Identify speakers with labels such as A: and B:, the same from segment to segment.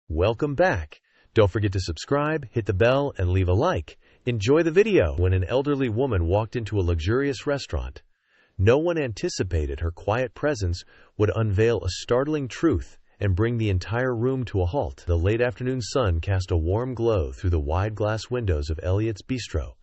A: Welcome back. Don't forget to subscribe, hit the bell, and leave a like. Enjoy the video. When an elderly woman walked into a luxurious restaurant, no one anticipated her quiet presence would unveil a startling truth and bring the entire room to a halt. The late afternoon sun cast a warm glow through the wide glass windows of Elliot's Bistro,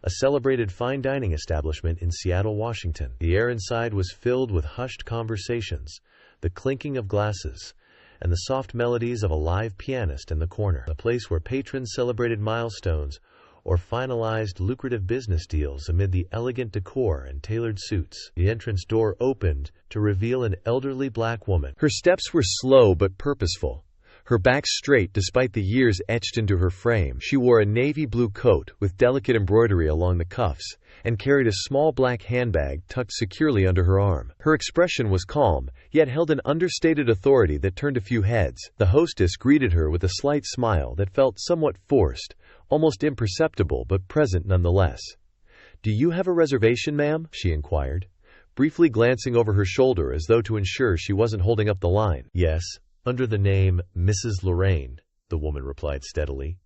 A: a celebrated fine dining establishment in Seattle, Washington. The air inside was filled with hushed conversations, the clinking of glasses, and the soft melodies of a live pianist in the corner. A place where patrons celebrated milestones or finalized lucrative business deals amid the elegant decor and tailored suits. The entrance door opened to reveal an elderly black woman. Her steps were slow but purposeful, her back straight despite the years etched into her frame. She wore a navy blue coat with delicate embroidery along the cuffs and carried a small black handbag tucked securely under her arm. Her expression was calm, yet held an understated authority that turned a few heads. The hostess greeted her with a slight smile that felt somewhat forced, almost imperceptible but present nonetheless. "Do you have a reservation, ma'am?" she inquired, briefly glancing over her shoulder as though to ensure she wasn't holding up the line. "Yes, under the name Mrs. Lorraine," the woman replied steadily.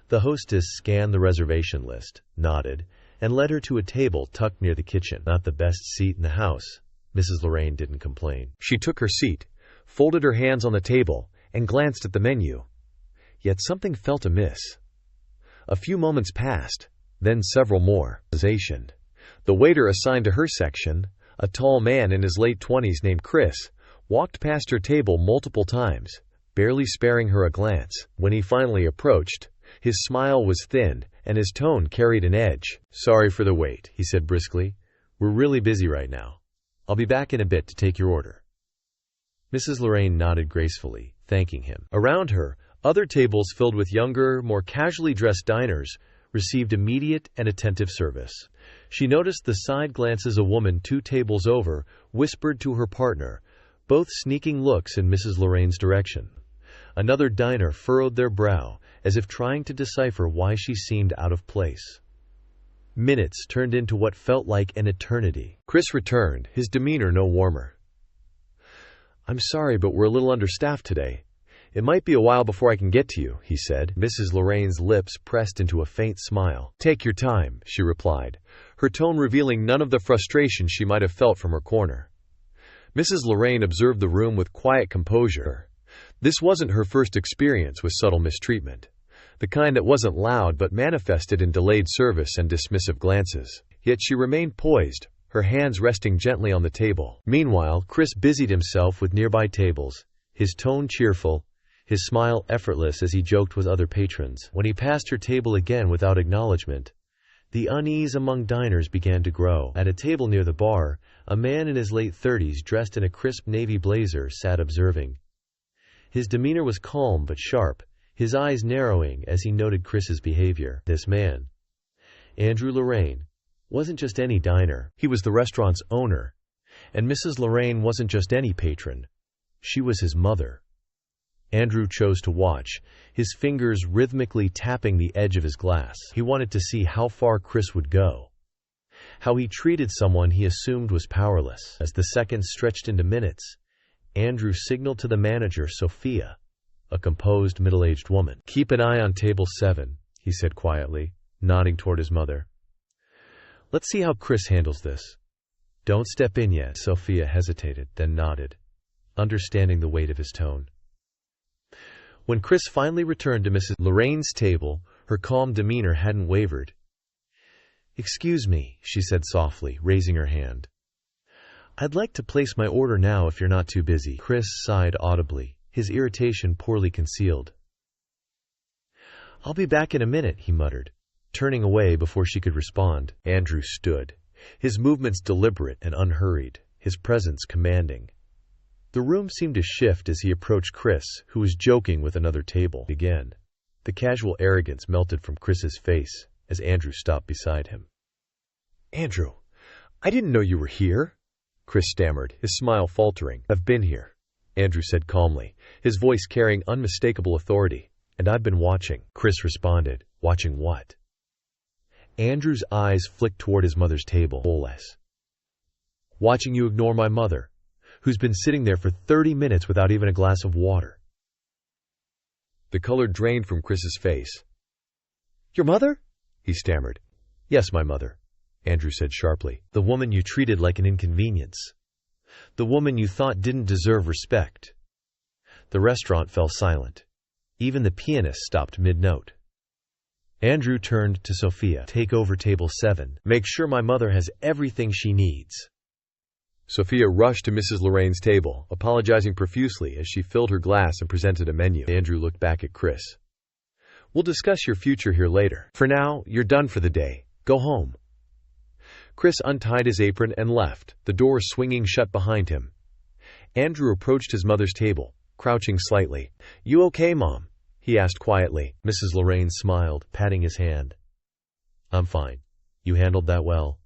A: The hostess scanned the reservation list, nodded, and led her to a table tucked near the kitchen. Not the best seat in the house, Mrs. Lorraine didn't complain. She took her seat, folded her hands on the table, and glanced at the menu. Yet something felt amiss. A few moments passed, then several more. The waiter assigned to her section, a tall man in his late 20s named Chris, walked past her table multiple times, barely sparing her a glance. When he finally approached, his smile was thin and his tone carried an edge. "Sorry for the wait," he said briskly. "We're really busy right now. I'll be back in a bit to take your order." Mrs. Lorraine nodded gracefully, thanking him. Around her, other tables filled with younger, more casually dressed diners received immediate and attentive service. She noticed the side glances a woman 2 tables over whispered to her partner, both sneaking looks in Mrs. Lorraine's direction. Another diner furrowed their brow, as if trying to decipher why she seemed out of place. Minutes turned into what felt like an eternity. Chris returned, his demeanor no warmer. "I'm sorry, but we're a little understaffed today. It might be a while before I can get to you," he said. Mrs. Lorraine's lips pressed into a faint smile. "Take your time," she replied, her tone revealing none of the frustration she might have felt from her corner. Mrs. Lorraine observed the room with quiet composure. This wasn't her first experience with subtle mistreatment, the kind that wasn't loud but manifested in delayed service and dismissive glances. Yet she remained poised, her hands resting gently on the table. Meanwhile, Chris busied himself with nearby tables, his tone cheerful, his smile effortless as he joked with other patrons. When he passed her table again without acknowledgement, the unease among diners began to grow. At a table near the bar, a man in his late 30s dressed in a crisp navy blazer sat observing. His demeanor was calm but sharp, his eyes narrowing as he noted Chris's behavior. This man, Andrew Lorraine, wasn't just any diner. He was the restaurant's owner. And Mrs. Lorraine wasn't just any patron. She was his mother. Andrew chose to watch, his fingers rhythmically tapping the edge of his glass. He wanted to see how far Chris would go, how he treated someone he assumed was powerless. As the seconds stretched into minutes, Andrew signaled to the manager, Sophia, a composed middle-aged woman. "Keep an eye on table 7, he said quietly, nodding toward his mother. "Let's see how Chris handles this." "Don't step in yet." Sophia hesitated, then nodded, understanding the weight of his tone. When Chris finally returned to Mrs. Lorraine's table, her calm demeanor hadn't wavered. "Excuse me," she said softly, raising her hand. "I'd like to place my order now if you're not too busy." Chris sighed audibly, his irritation poorly concealed. "I'll be back in a minute," he muttered, turning away before she could respond. Andrew stood, his movements deliberate and unhurried, his presence commanding. The room seemed to shift as he approached Chris, who was joking with another table. Again, the casual arrogance melted from Chris's face as Andrew stopped beside him. "Andrew, I didn't know you were here," Chris stammered, his smile faltering. "I've been here," Andrew said calmly, his voice carrying unmistakable authority. "And I've been watching," Chris responded. "Watching what?" Andrew's eyes flicked toward his mother's table. "Watching you ignore my mother, who's been sitting there for 30 minutes without even a glass of water." The color drained from Chris's face. "Your mother?" he stammered. "Yes, my mother," Andrew said sharply. "The woman you treated like an inconvenience. The woman you thought didn't deserve respect." The restaurant fell silent. Even the pianist stopped mid-note. Andrew turned to Sophia. "Take over table 7. Make sure my mother has everything she needs." Sophia rushed to Mrs. Lorraine's table, apologizing profusely as she filled her glass and presented a menu. Andrew looked back at Chris. "We'll discuss your future here later. For now, you're done for the day. Go home." Chris untied his apron and left, the door swinging shut behind him. Andrew approached his mother's table, crouching slightly. "You okay, Mom?" he asked quietly. Mrs. Lorraine smiled, patting his hand. "I'm fine. You handled that well."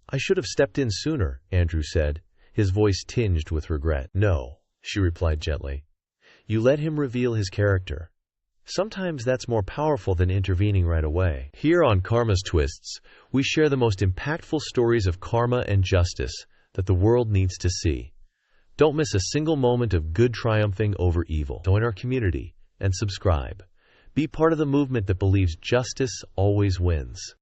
A: "I should have stepped in sooner," Andrew said, his voice tinged with regret. "No," she replied gently. "You let him reveal his character. Sometimes that's more powerful than intervening right away." Here on Karma's Twists, we share the most impactful stories of karma and justice that the world needs to see. Don't miss a single moment of good triumphing over evil. Join our community and subscribe. Be part of the movement that believes justice always wins.